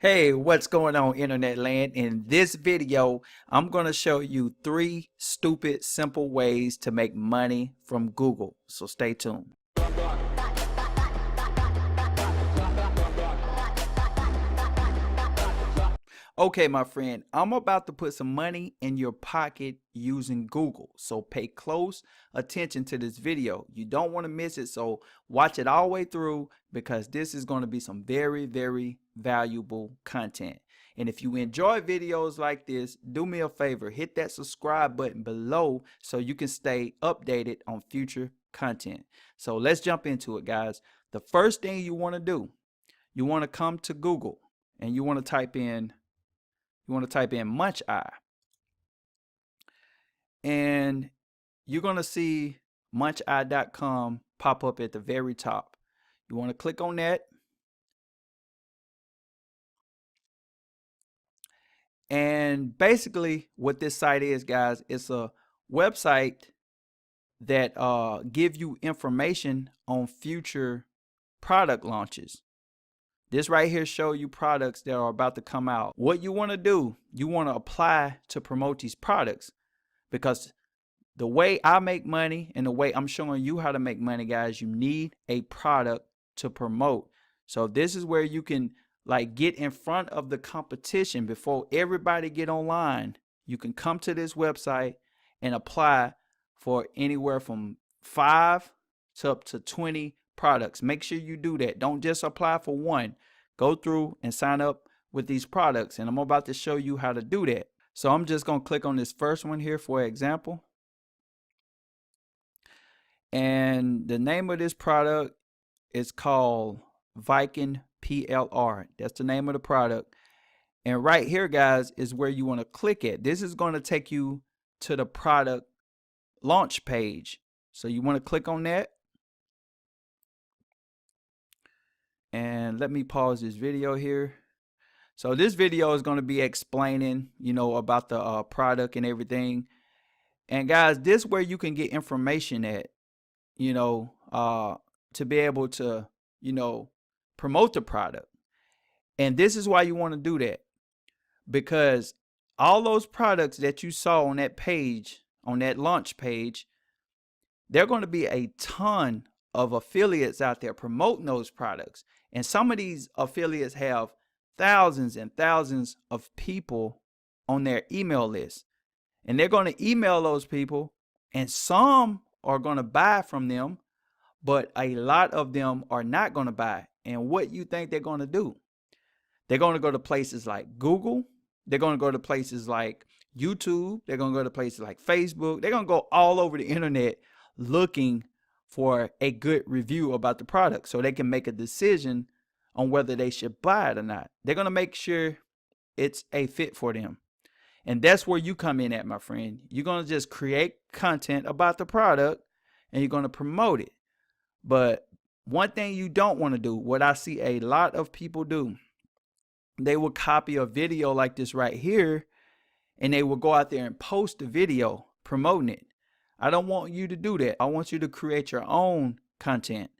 Hey, what's going on, internet land? In this video, I'm going to show you 3 stupid, simple ways to make money from Google. So stay tuned. Okay, my friend, I'm about to put some money in your pocket using Google. So pay close attention to this video. You don't want to miss it. So watch it all the way through because this is going to be some very, very valuable content. And if you enjoy videos like this, do me a favor, hit that subscribe button below so you can stay updated on future content. So let's jump into it, guys. The first thing you want to do, you want to come to Google and you want to type in Munch Eye, and you're going to see muncheye.com pop up at the very top. You want to click on that, and basically what this site is, guys, it's a website that give you information on future product launches. This right here show you products that are about to come out. What you want to do, you want to apply to promote these products, because the way I make money and the way I'm showing you how to make money, guys, you need a product to promote. So this is where you can like get in front of the competition before everybody get online. You can come to this website and apply for anywhere from 5 to up to 20 products. Make sure you do that. Don't just apply for one. Go through and sign up with these products, and I'm about to show you how to do that. So I'm just going to click on this first one here for example. And the name of this product is called Viking PLR. That's the name of the product. And right here, guys, is where you want to click at. This is going to take you to the product launch page. So you want to click on that. And let me pause this video here. So this video is going to be explaining, about the product and everything. And guys, this is where you can get information at, to be able to, promote the product. And this is why you want to do that, because all those products that you saw on that page, on that launch page, there are going to be a ton of affiliates out there promoting those products. And some of these affiliates have thousands and thousands of people on their email list. And they're going to email those people, and some are going to buy from them, but a lot of them are not going to buy. And what you think they're going to do? They're going to go to places like Google. They're going to go to places like YouTube. They're going to go to places like Facebook. They're going to go all over the internet looking for a good review about the product so they can make a decision on whether they should buy it or not. They're going to make sure it's a fit for them. And that's where you come in at, my friend. You're going to just create content about the product and you're going to promote it. But one thing you don't want to do, what I see a lot of people do, they will copy a video like this right here and they will go out there and post a video promoting it. I don't want you to do that. I want you to create your own content.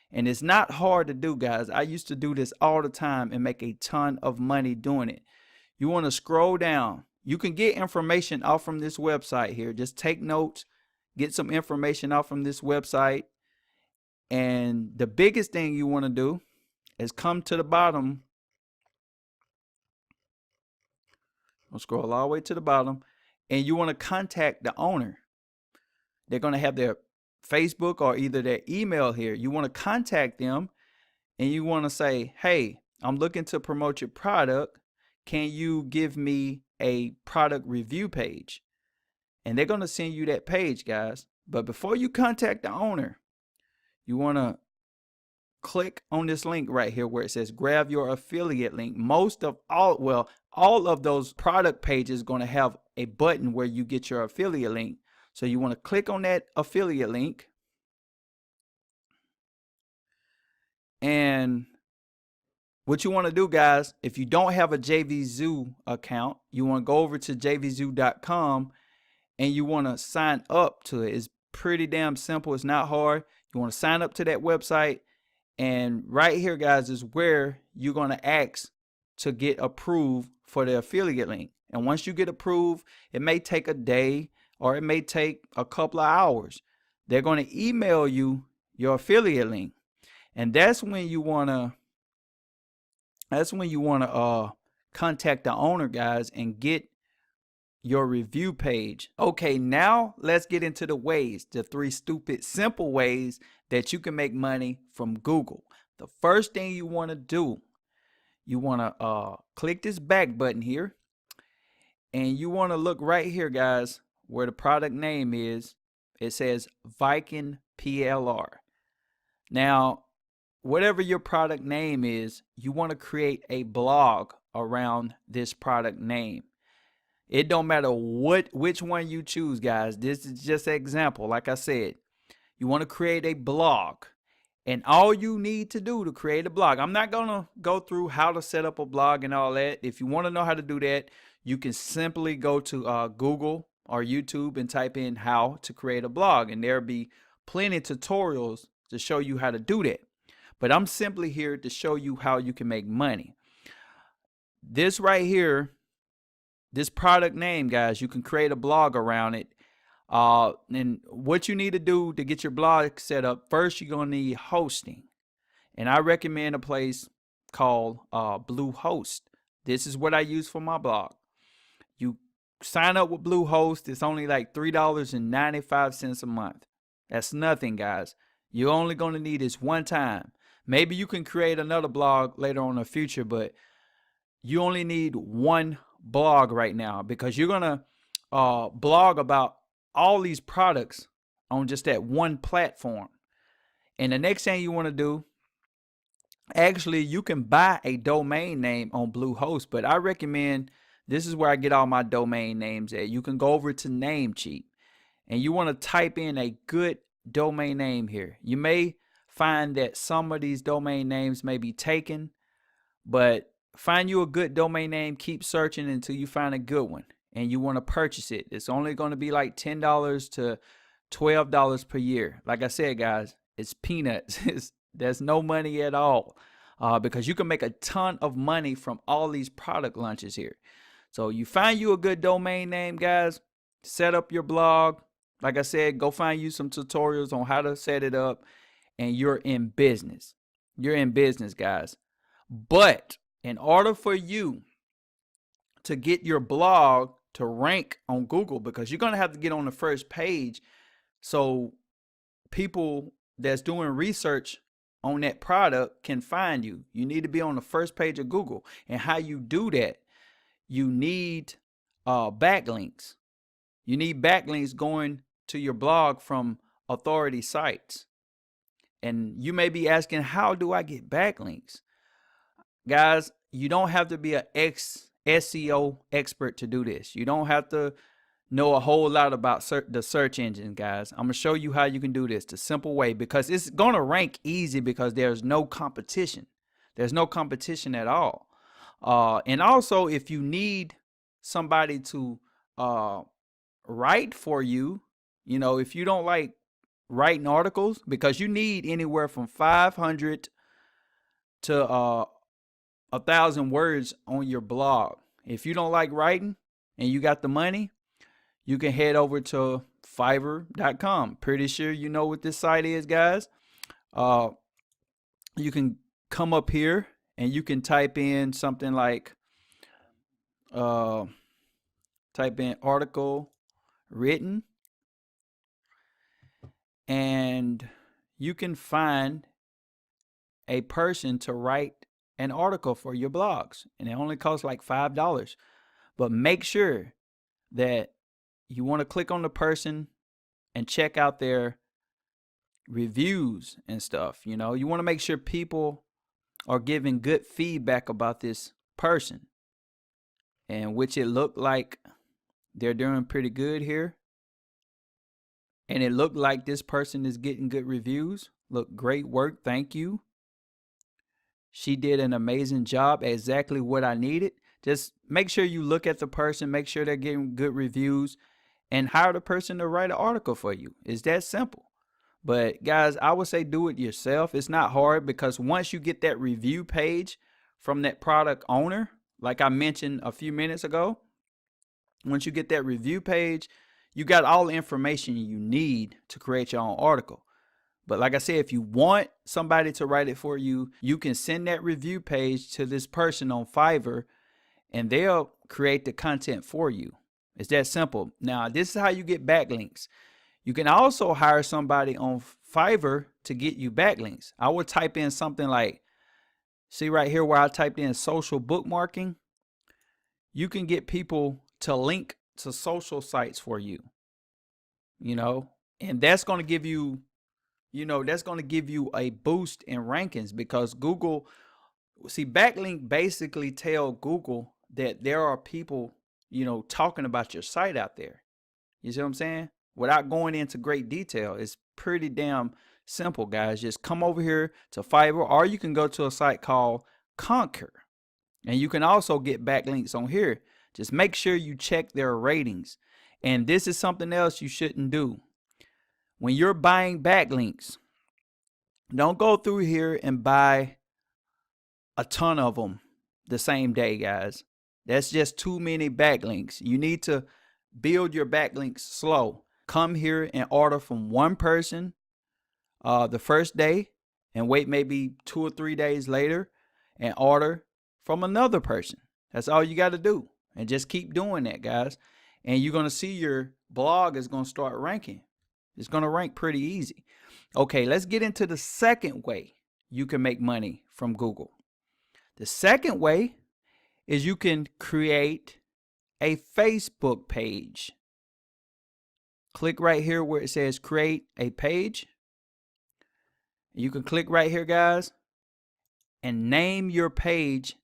And it's not hard to do, guys. I used to do this all the time and make a ton of money doing it. You want to scroll down. You can get information off from this website here. Just take notes, get some information off from this website. And the biggest thing you want to do is come to the bottom. I'll scroll all the way to the bottom, and you want to contact the owner. They're going to have their Facebook or either their email here. You want to contact them and you want to say, hey, I'm looking to promote your product. Can you give me a product review page? And they're going to send you that page, guys. But before you contact the owner, you want to click on this link right here where it says grab your affiliate link. All of those product pages are going to have a button where you get your affiliate link. So you want to click on that affiliate link, and what you want to do, guys, if you don't have a JVZoo account, you want to go over to jvzoo.com and you want to sign up to it. It's pretty damn simple. It's not hard. You want to sign up to that website, and right here, guys, is where you're going to ask to get approved for the affiliate link. And once you get approved, it may take a day or it may take a couple of hours. They're going to email you your affiliate link. And that's when you want to contact the owner, guys, and get your review page. Okay, now let's get into the 3 stupid simple ways that you can make money from Google. The first thing you want to do, you want to click this back button here, and you want to look right here, guys, where the product name is. It says Viking PLR. Now, whatever your product name is, you want to create a blog around this product name. It don't matter which one you choose, guys. This is just an example. Like I said, you want to create a blog, and all you need to do to create a blog, I'm not going to go through how to set up a blog and all that. If you want to know how to do that, you can simply go to Google or YouTube and type in how to create a blog, and there'll be plenty of tutorials to show you how to do that. But I'm simply here to show you how you can make money. This right here, this product name, guys, you can create a blog around it. And what you need to do to get your blog set up, first you're going to need hosting. And I recommend a place called Bluehost. This is what I use for my blog. You sign up with Bluehost. It's only like $3.95 a month. That's nothing, guys. You're only going to need this one time. Maybe you can create another blog later on in the future, but you only need one blog right now, because you're going to blog about all these products on just that one platform. And the next thing you want to do, actually, you can buy a domain name on Bluehost, but I recommend, this is where I get all my domain names at. You can go over to Namecheap, and you want to type in a good domain name here. You may find that some of these domain names may be taken, but find you a good domain name. Keep searching until you find a good one, and you want to purchase it. It's only going to be like $10 to $12 per year. Like I said, guys, it's peanuts. There's no money at all, because you can make a ton of money from all these product launches here. So you find you a good domain name, guys, set up your blog. Like I said, go find you some tutorials on how to set it up, and you're in business. You're in business, guys. But in order for you to get your blog to rank on Google, because you're going to have to get on the first page so people that's doing research on that product can find you. You need to be on the first page of Google. And how you do that, you need backlinks. You need backlinks going to your blog from authority sites. And you may be asking, how do I get backlinks? Guys, you don't have to be an SEO expert to do this. You don't have to know a whole lot about the search engine, guys. I'm going to show you how you can do this the simple way, because it's going to rank easy because there's no competition. There's no competition at all. And also, if you need somebody to write for you, you know, if you don't like writing articles, because you need anywhere from 500 to 1,000 words on your blog. If you don't like writing and you got the money, you can head over to Fiverr.com. Pretty sure you know what this site is, guys. You can come up here and you can type in something like type in article written, and you can find a person to write an article for your blogs, and it only costs like $5. But make sure that you want to click on the person and check out their reviews and stuff. You know, you want to make sure people are giving good feedback about this person, and which it looked like they're doing pretty good here. And it looked like this person is getting good reviews. Look, great work. Thank you. She did an amazing job. Exactly what I needed. Just make sure you look at the person, make sure they're getting good reviews, and hire the person to write an article for you. It's that simple. But guys, I would say do it yourself. It's not hard, because once you get that review page from that product owner, like I mentioned a few minutes ago. Once you get that review page, you got all the information you need to create your own article. But like I said, if you want somebody to write it for you, you can send that review page to this person on Fiverr and they'll create the content for you. It's that simple. Now, this is how you get backlinks. You can also hire somebody on Fiverr to get you backlinks. I would type in something like, see right here where I typed in social bookmarking. You can get people to link to social sites for you, and that's going to give you, that's going to give you a boost in rankings, because Google, see, backlink basically tell Google that there are people, talking about your site out there. You see what I'm saying? Without going into great detail, it's pretty damn simple, guys. Just come over here to Fiverr, or you can go to a site called Conquer, and you can also get backlinks on here. Just make sure you check their ratings. And this is something else you shouldn't do. When you're buying backlinks, don't go through here and buy a ton of them the same day, guys. That's just too many backlinks. You need to build your backlinks slow. Come here and order from one person the first day, and wait maybe 2 or 3 days later and order from another person. That's all you got to do. And just keep doing that, guys. And you're going to see your blog is going to start ranking. It's going to rank pretty easy. Okay, let's get into the second way you can make money from Google. The second way is you can create a Facebook page. Click right here where it says create a page. You can click right here, guys, and name your page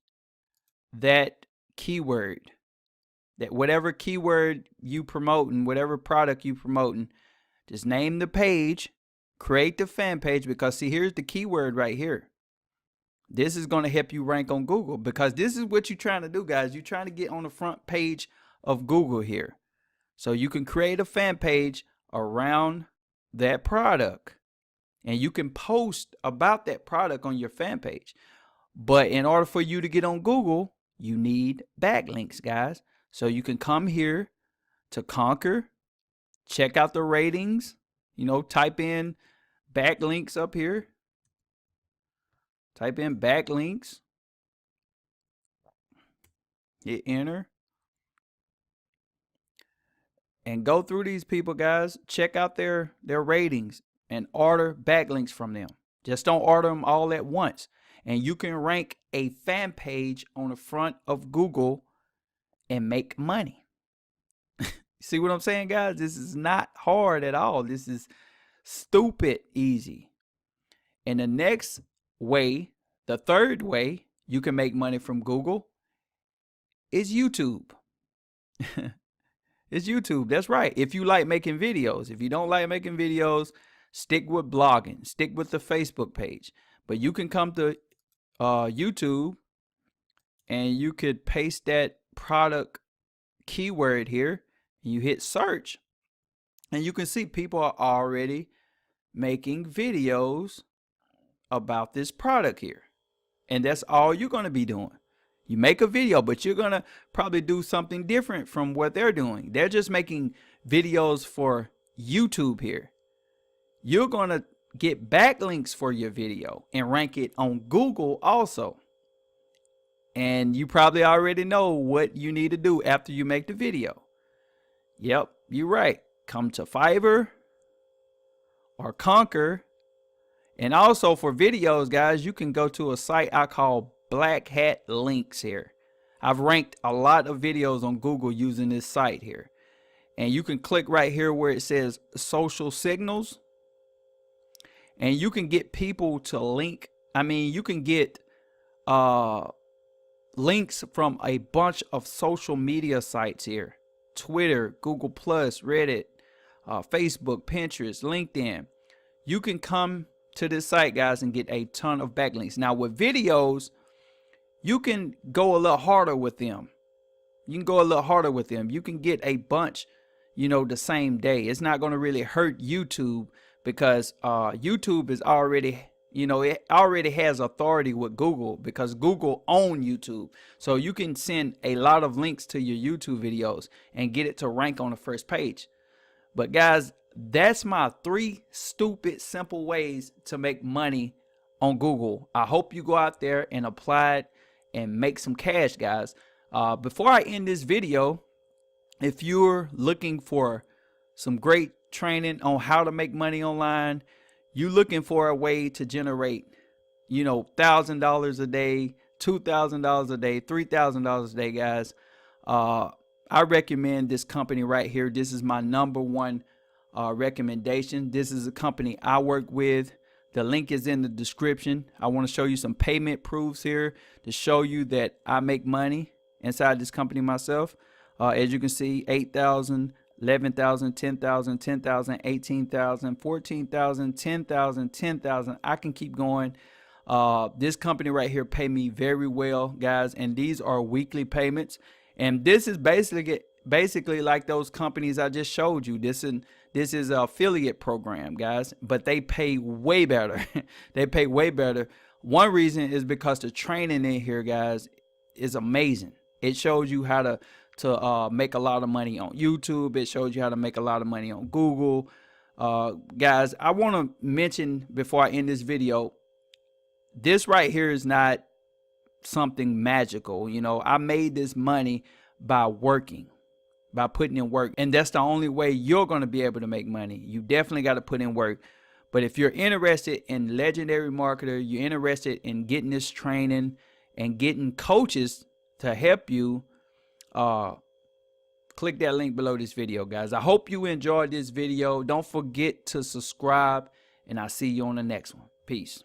that keyword. That whatever keyword you promoting, whatever product you promoting, just name the page, create the fan page, because see, here's the keyword right here. This is going to help you rank on Google, because this is what you're trying to do, guys. You're trying to get on the front page of Google here. So you can create a fan page around that product, and you can post about that product on your fan page. But in order for you to get on Google, you need backlinks, guys. So you can come here to Conquer, check out the ratings, type in backlinks up here. Type in backlinks, hit enter, and go through these people, guys. Check out their ratings and order backlinks from them. Just don't order them all at once. And you can rank a fan page on the front of Google and make money. See what I'm saying, guys? This is not hard at all. This is stupid easy. And the next way, the third way you can make money from Google is YouTube. It's YouTube. That's right. If you like making videos. If you don't like making videos, stick with blogging. Stick with the Facebook page. But you can come to YouTube and you could paste that product keyword here. You hit search, and you can see people are already making videos about this product here. And that's all you're going to be doing. You make a video, but you're going to probably do something different from what they're doing. They're just making videos for YouTube here. You're going to get backlinks for your video and rank it on Google also. And you probably already know what you need to do after you make the video. Yep, you're right. Come to Fiverr or Conquer. And also for videos, guys, you can go to a site I call Black Hat Links here. I've ranked a lot of videos on Google using this site here. And you can click right here where it says social signals. And you can get people to link. You can get links from a bunch of social media sites here. Twitter, Google+, Reddit, Facebook, Pinterest, LinkedIn. You can come to this site, guys, and get a ton of backlinks. Now with videos, you can go a little harder with them. You can get a bunch, the same day. It's not going to really hurt YouTube, because YouTube is already, You know, it already has authority with Google because Google owns YouTube. So you can send a lot of links to your YouTube videos and get it to rank on the first page. But guys, that's my 3 stupid simple ways to make money on Google. I hope you go out there and apply it and make some cash, guys. Before I end this video, if you're looking for some great training on how to make money online, you looking for a way to generate, you know, $1,000 a day, $2,000 a day, $3,000 a day, guys, I recommend this company right here. This is my #1 recommendation. This is a company I work with. The link is in the description. I want to show you some payment proofs here to show you that I make money inside this company myself. As you can see, 8,000, 11,000, 10,000, 10,000, 18,000, 14,000, 10,000, 10,000. I can keep going. This company right here pay me very well, guys, and these are weekly payments. And this is basically like those companies I just showed you. This is an affiliate program, guys, but they pay way better. They pay way better. One reason is because the training in here, guys, is amazing. It shows you how to make a lot of money on YouTube. It shows you how to make a lot of money on Google. Guys, I want to mention before I end this video, this right here is not something magical. You know, I made this money by working, by putting in work, and that's the only way you're going to be able to make money. You definitely got to put in work. But if you're interested in Legendary Marketer, you're interested in getting this training and getting coaches to help you, click that link below this video, guys. I hope you enjoyed this video. Don't forget to subscribe, and I'll see you on the next one. Peace.